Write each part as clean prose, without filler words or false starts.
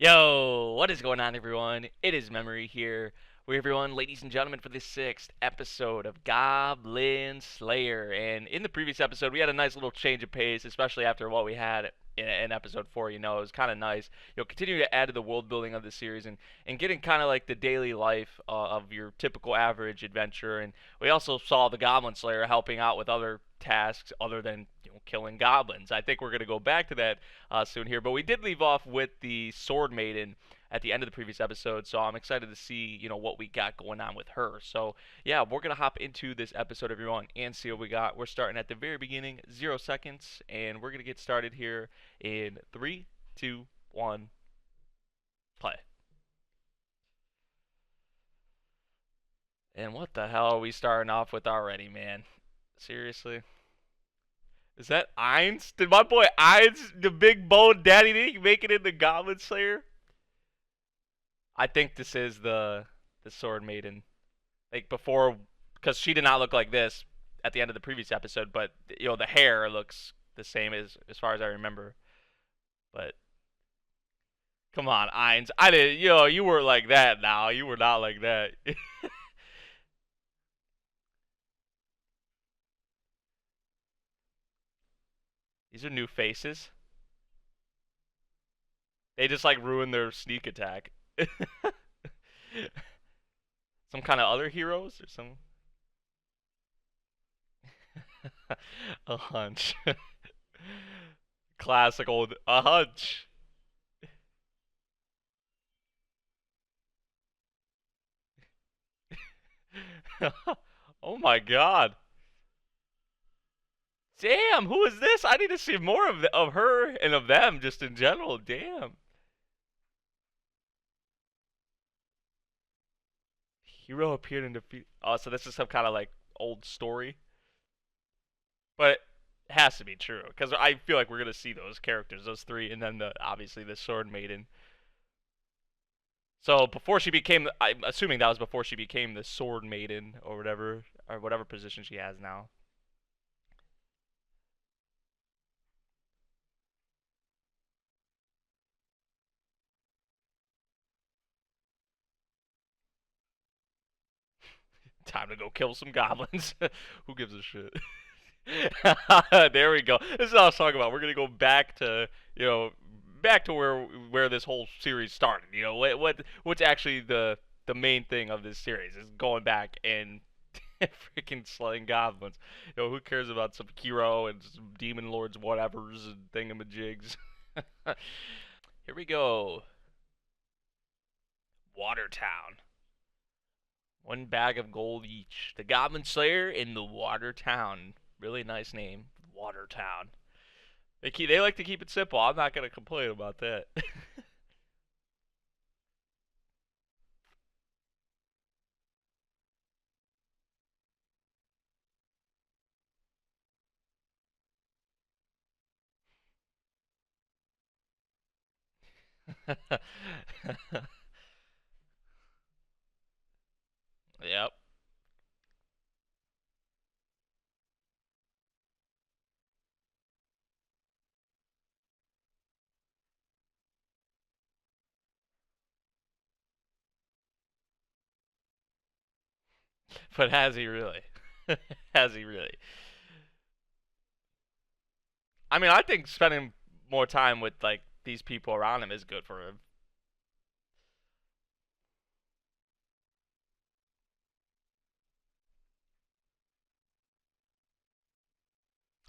Yo, what is going on, everyone? It is Memory here. We're everyone, ladies and gentlemen, for this sixth episode of Goblin Slayer. And in the previous episode, we had a nice little change of pace, especially after what we had in episode 4. It was kind of nice. Continue to add to the world building of the series and getting kind of like the daily life of your typical average adventure. And we also saw the Goblin Slayer helping out with other tasks other than killing goblins. I think we're going to go back to that soon here. But we did leave off with the Sword Maiden at the end of the previous episode, so I'm excited to see what we got going on with her. So yeah, we're gonna hop into this episode, everyone, and see what we got. We're starting at the very beginning, 0 seconds, and we're gonna get started here in 3, 2, 1, play. And what the hell are we starting off with already, man? Seriously? Is that Ainz? Did my boy Ainz, the big bone daddy, make it in the Goblin Slayer? I think this is the Sword Maiden. Like before, because she did not look like this at the end of the previous episode, but the hair looks the same as far as I remember. But come on, Ainz, I didn't. You were like that. Now you were not like that. These are new faces. They just like ruined their sneak attack. Some kind of other heroes or some. A hunch. Classic old a hunch. Oh my god. Damn, who is this? I need to see more of her and of them just in general. Damn. Hero appeared in defeat. Oh, so this is some kind of like old story, but it has to be true because I feel like we're gonna see those characters, those three, and then obviously the Sword Maiden. So before she became, I'm assuming that was before she became the Sword Maiden or whatever position she has now. Time to go kill some goblins. Who gives a shit? There we go. This is what I was talking about. We're gonna go back to you know back to where this whole series started. What's actually the main thing of this series is going back and freaking slaying goblins. Who cares about some hero and some demon lords, whatevers, and thingamajigs? Here we go. Watertown. 1 bag of gold each. The Goblin Slayer in the Watertown. Really nice name, Watertown. They like to keep it simple. I'm not gonna complain about that. Yep. But has he really? Has he really? I mean, I think spending more time with like these people around him is good for him.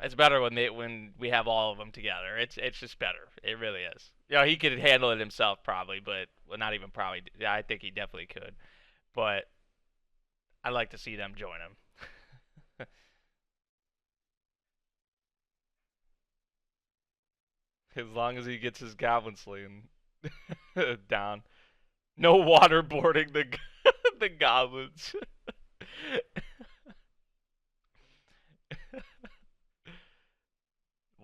It's better when we have all of them together. It's just better. It really is. He could handle it himself probably, but well, not even probably. Yeah, I think he definitely could. But I'd like to see them join him. As long as he gets his goblin slaying down. No waterboarding the the goblins.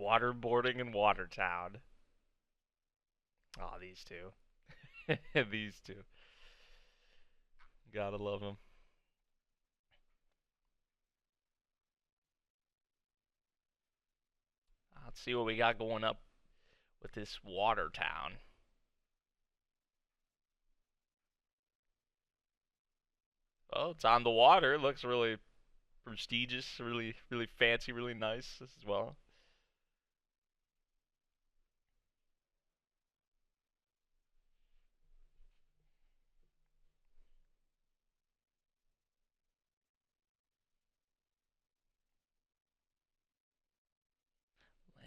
Waterboarding in Watertown. Oh, these two. These two. Gotta love them. Let's see what we got going up with this Watertown. Oh, it's on the water. It looks really prestigious, really fancy, really nice as well.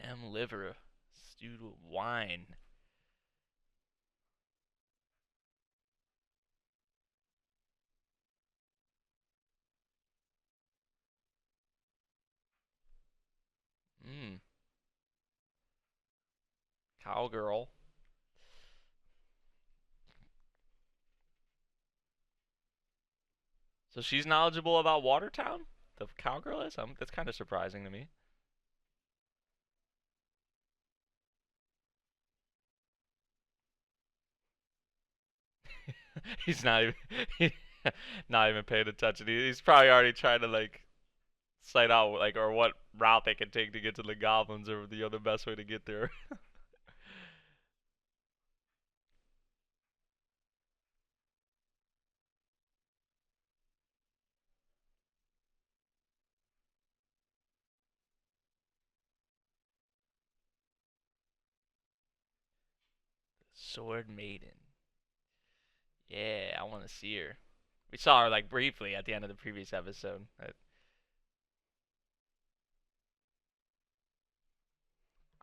Lamb liver stewed with wine. Mmm. Cowgirl. So she's knowledgeable about Watertown? The cowgirl is? That's kind of surprising to me. He's not even not even paying attention. He's probably already trying to like sight out like or what route they can take to get to the goblins or the other best way to get there. Sword Maiden. Yeah, I want to see her. We saw her like briefly at the end of the previous episode.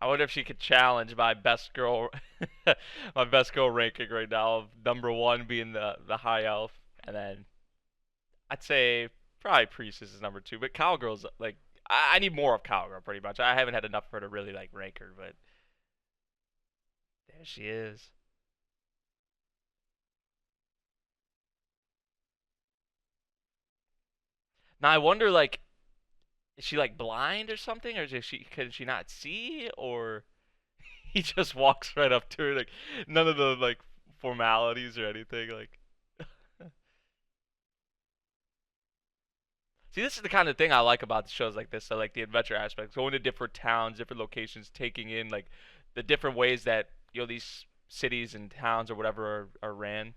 I wonder if she could challenge my best girl, my best girl ranking right now of number one being the high elf, and then I'd say probably Priestess is number two, but Cowgirl's like I need more of Cowgirl pretty much. I haven't had enough of her to really like rank her, but there she is. Now I wonder like is she like blind or something, or is she can she not see, or he just walks right up to her like none of the like formalities or anything like. See, this is the kind of thing I like about the shows like this. So, like the adventure aspects, going to different towns, different locations, taking in like the different ways that these cities and towns or whatever are ran.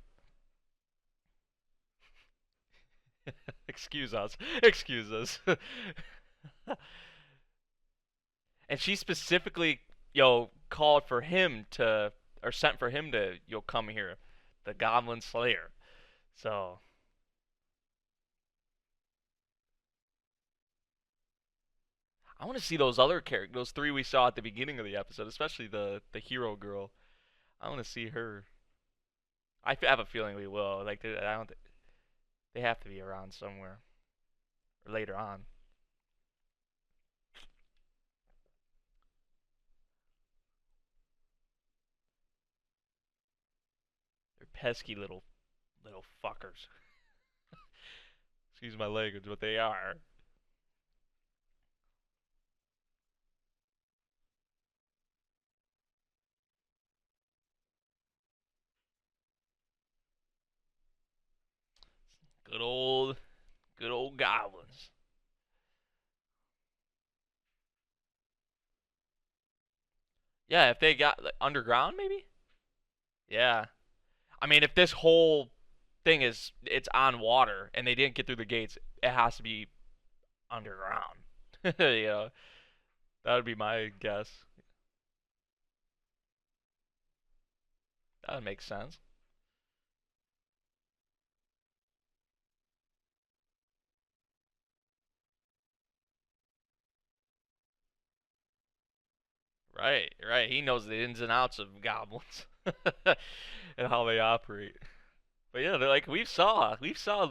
Excuse us, excuse us. And she specifically, called for him to or sent for him to come here, the Goblin Slayer. So I want to see those other characters, those three we saw at the beginning of the episode, especially the hero girl. I want to see her. I have a feeling we will. Like, I don't. They have to be around somewhere or later on. They're pesky little fuckers. Excuse my language, but they are. Good old, good old goblins. Yeah, if they got like, underground, maybe. Yeah, I mean, if this whole thing is it's on water and they didn't get through the gates, it has to be underground. You that would be my guess. That would make sense. Right, right. He knows the ins and outs of goblins and how they operate. But yeah, they're like we've saw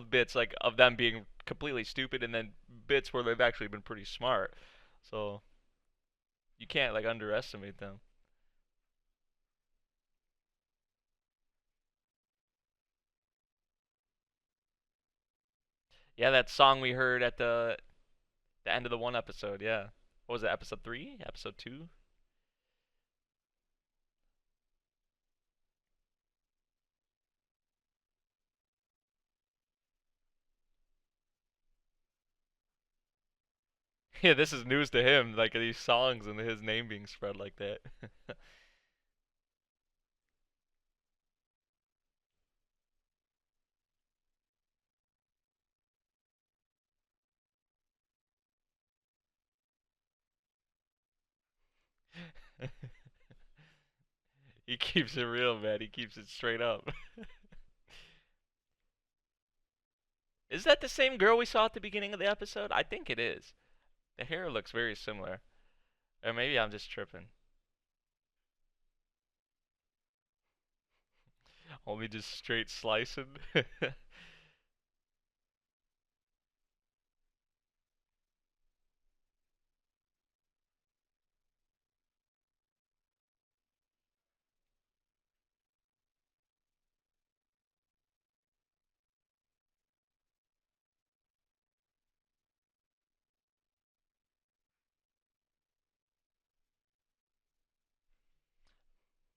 bits like of them being completely stupid, and then bits where they've actually been pretty smart. So you can't like underestimate them. Yeah, that song we heard at the end of the one episode. Yeah, what was it? Episode three? Episode two? Yeah, this is news to him. Like these songs and his name being spread like that. He keeps it real, man. He keeps it straight up. Is that the same girl we saw at the beginning of the episode? I think it is. The hair looks very similar. Or maybe I'm just tripping. Only just straight slicing.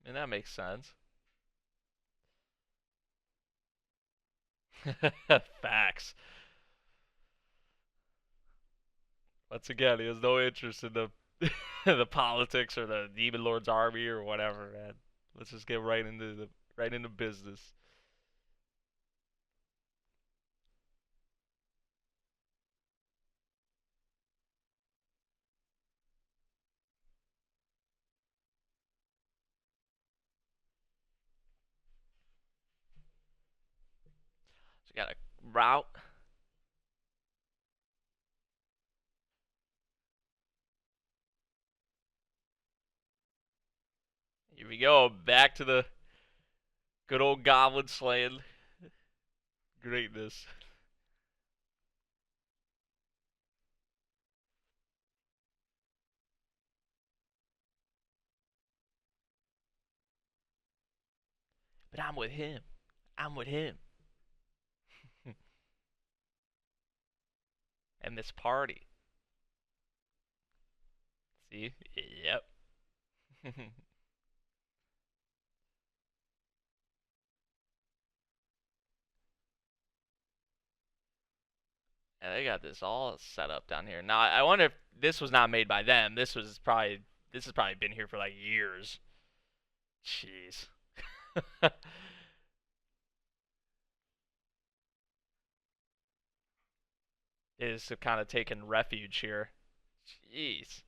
And that makes sense. Facts. Once again, he has no interest in the the politics or the Demon Lord's army or whatever, man. Let's just get right into business. So we got a route. Here we go. Back to the good old goblin slaying greatness. But I'm with him. I'm with him. And this party. See? Yep. And they got this all set up down here. Now I wonder if this was not made by them. This has probably been here for like years. Jeez. Is kind of taking refuge here. Jeez.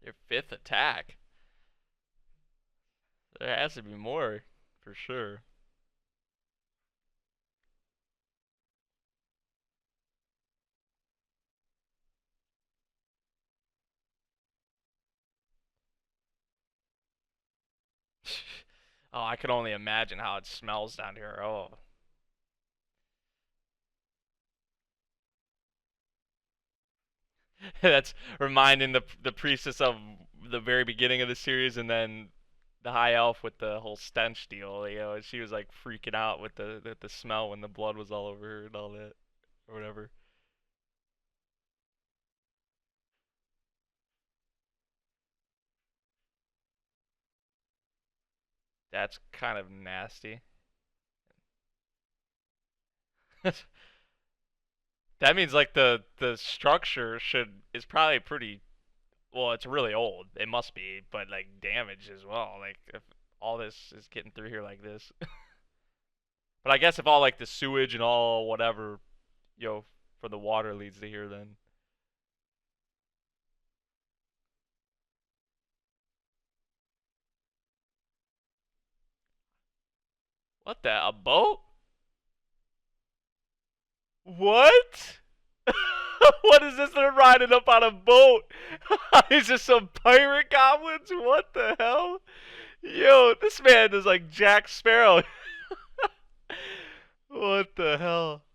Their fifth attack. There has to be more, for sure. Oh, I can only imagine how it smells down here. Oh. That's reminding the priestess of the very beginning of the series, and then the high elf with the whole stench deal. You know, she was like freaking out with the smell when the blood was all over her and all that, or whatever. That's kind of nasty. That means like the structure should is probably pretty well. It's really old. It must be, but like damaged as well. Like if all this is getting through here like this. But I guess if all like the sewage and all whatever, you know, for the water leads to here, then what the a boat? What? What is this? They're riding up on a boat. Is this some pirate goblins? What the hell? Yo, this man is like Jack Sparrow. What the hell?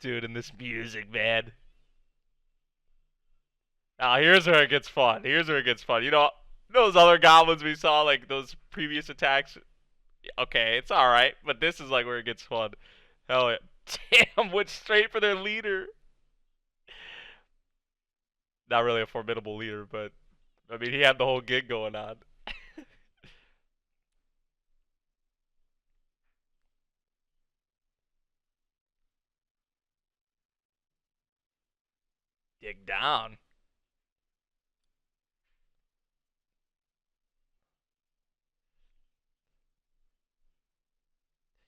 Dude, and this music, man. Now, here's where it gets fun. Here's where it gets fun. You know, those other goblins we saw, like those previous attacks. Okay, it's alright, but this is like where it gets fun. Hell yeah. Damn, went straight for their leader. Not really a formidable leader, but I mean, he had the whole gig going on. Dig down.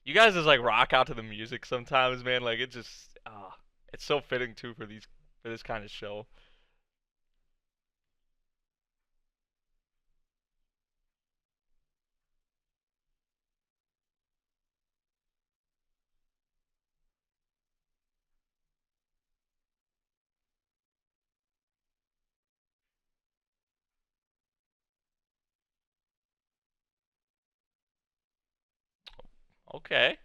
You guys just like rock out to the music sometimes, man. Like it just, it's so fitting too for this kind of show. Okay.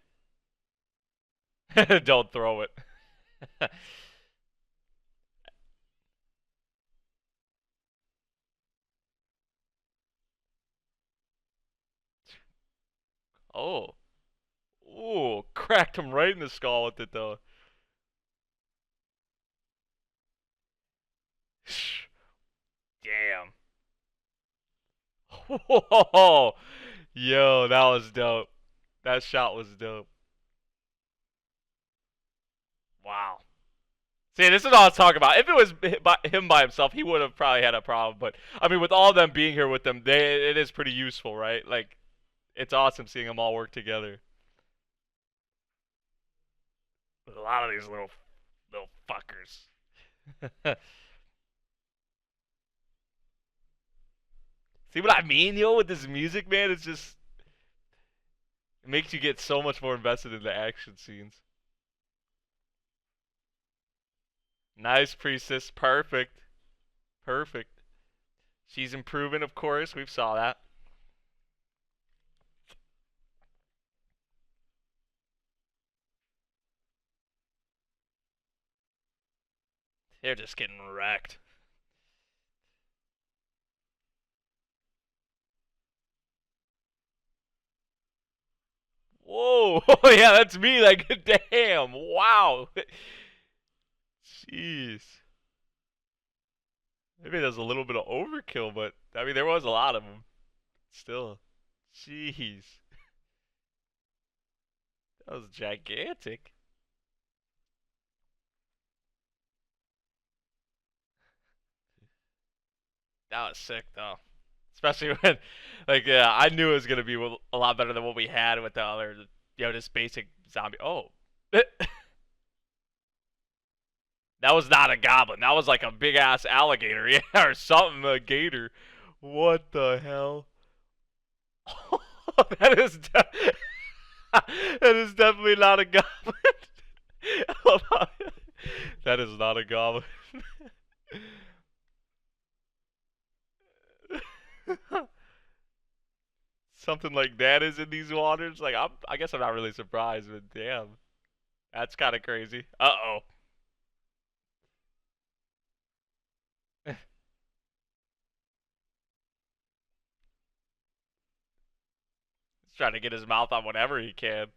Don't throw it. Oh. Ooh, cracked him right in the skull with it though. Damn. Whoa. Yo, that was dope. That shot was dope. Wow. See, this is all I was talking about. If it was him by himself, he would have probably had a problem. But I mean, with all of them being here with them, it is pretty useful, right? Like, it's awesome seeing them all work together. With a lot of these little fuckers. See what I mean, yo? With this music, man, it's just it makes you get so much more invested in the action scenes. Nice, priestess. Perfect. Perfect. She's improving, of course. We've saw that. They're just getting wrecked. Whoa! Yeah, that's me. Like, damn! Wow! Jeez. Maybe there's a little bit of overkill, but I mean, there was a lot of them. Still, jeez, that was gigantic. That was sick, though. Especially when, like, yeah, I knew it was gonna be a lot better than what we had with the other, just basic zombie. Oh, that was not a goblin. That was like a big ass alligator, yeah, or something, a gator. What the hell? that is de- that is definitely not a goblin. that is not a goblin. Something like that is in these waters. Like I guess I'm not really surprised, but damn, that's kind of crazy. Uh oh. He's trying to get his mouth on whatever he can.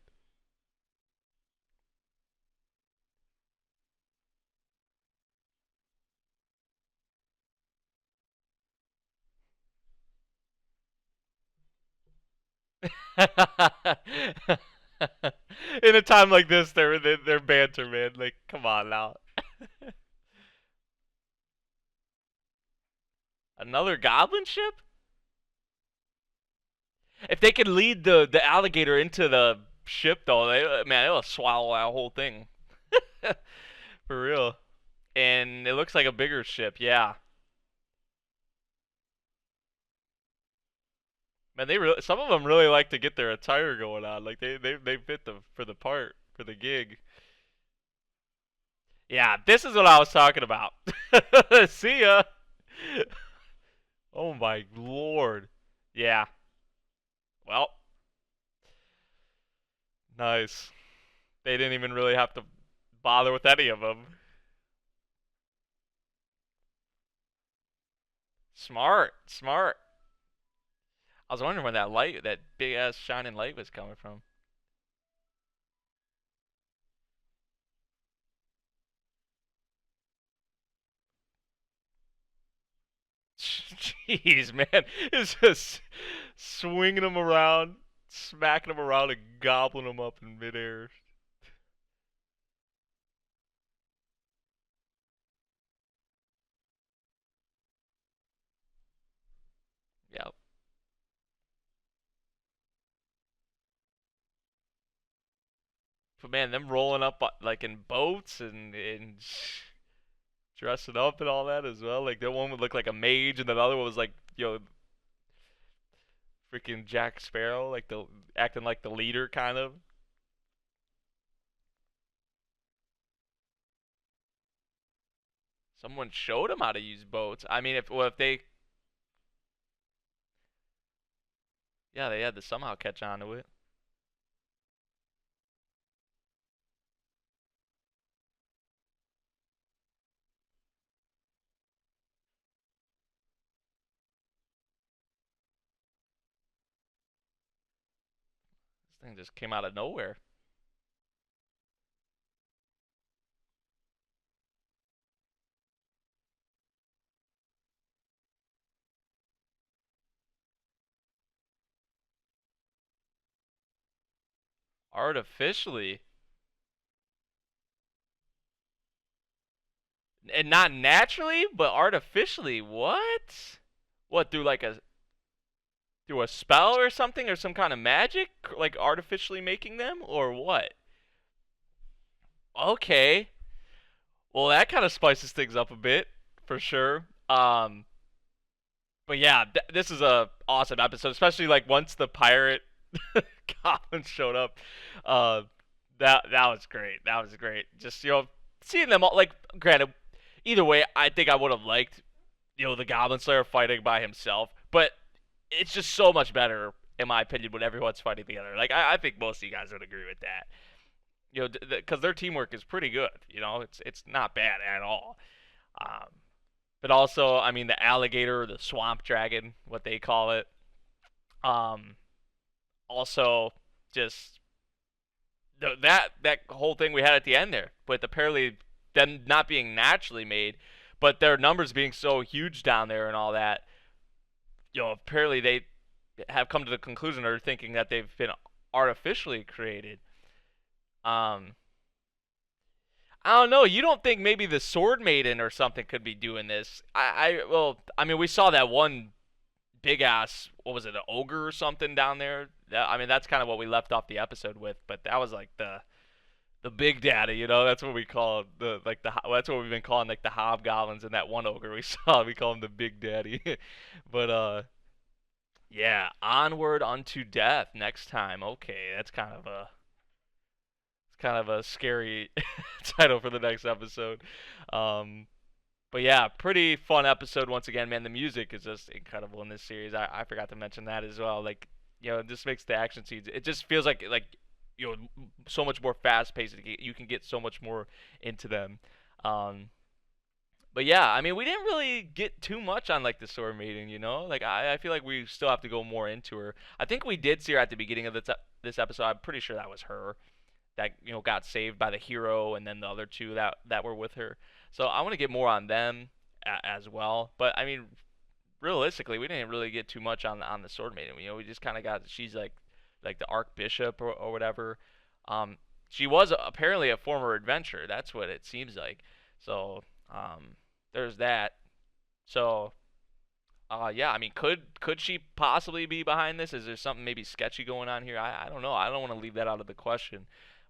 In a time like this, they're banter, man. Like, come on now. Another goblin ship? If they could lead the alligator into the ship, though, man, it'll swallow that whole thing. For real. And it looks like a bigger ship, yeah. Man, some of them really like to get their attire going on. Like they fit for the part for the gig. Yeah, this is what I was talking about. See ya. Oh my lord. Yeah. Well, nice. They didn't even really have to bother with any of them. Smart, smart. I was wondering where that light, that big ass shining light, was coming from. Jeez, man, it's just swinging them around, smacking them around, and gobbling them up in midair. But man, them rolling up like in boats and dressing up and all that as well. Like that one would look like a mage, and the other one was like freaking Jack Sparrow, like the acting like the leader kind of. Someone showed him how to use boats. I mean, if they yeah they had to somehow catch on to it. This thing just came out of nowhere. Artificially. And not naturally, but artificially. What? What through a spell or something or some kind of magic like artificially making them or what? Okay. Well, that kind of spices things up a bit for sure. But yeah, this is a awesome episode, especially like once the pirate goblin showed up. Uh, that was great. That was great. Just seeing them all. Like, granted, either way, I think I would have liked the Goblin Slayer fighting by himself, but it's just so much better in my opinion when everyone's fighting together. Like, I think most of you guys would agree with that. Because their teamwork is pretty good. It's not bad at all. Um, but also, I mean, the alligator, the swamp dragon, what they call it. Um, Also, just that whole thing we had at the end there, with apparently them not being naturally made, but their numbers being so huge down there and all that. Apparently they have come to the conclusion or thinking that they've been artificially created. Um, I don't know. You don't think maybe the Sword Maiden or something could be doing this? Well, I mean, we saw that one big ass, what was it, an ogre or something down there? I mean, that's kind of what we left off the episode with, but that was like the big daddy, That's what we call that's what we've been calling like the hobgoblins and that one ogre we saw. We call him the big daddy. But yeah, onward unto death next time. Okay, that's kind of a scary title for the next episode. Um, but yeah, pretty fun episode once again, man. The music is just incredible in this series. I forgot to mention that as well. Like, it just makes the action scenes. It just feels like so much more fast paced. You can get so much more into them. Um, but yeah, I mean, we didn't really get too much on like the Sword Maiden, Like I feel like we still have to go more into her. I think we did see her at the beginning of this episode. I'm pretty sure that was her that got saved by the hero, and then the other two that were with her. So I want to get more on them as well. But I mean, realistically, we didn't really get too much on the Sword Maiden. We just kind of got she's like the Archbishop or whatever. She was apparently a former adventurer. That's what it seems like. So there's that. So yeah, I mean, could she possibly be behind this? Is there something maybe sketchy going on here? I don't know. I don't want to leave that out of the question.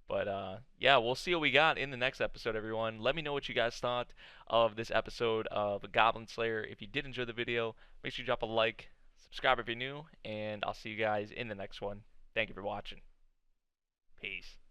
But yeah, we'll see what we got in the next episode, everyone. Let me know what you guys thought of this episode of Goblin Slayer. If you did enjoy the video, make sure you drop a like, subscribe if you're new, and I'll see you guys in the next one. Thank you for watching. Peace.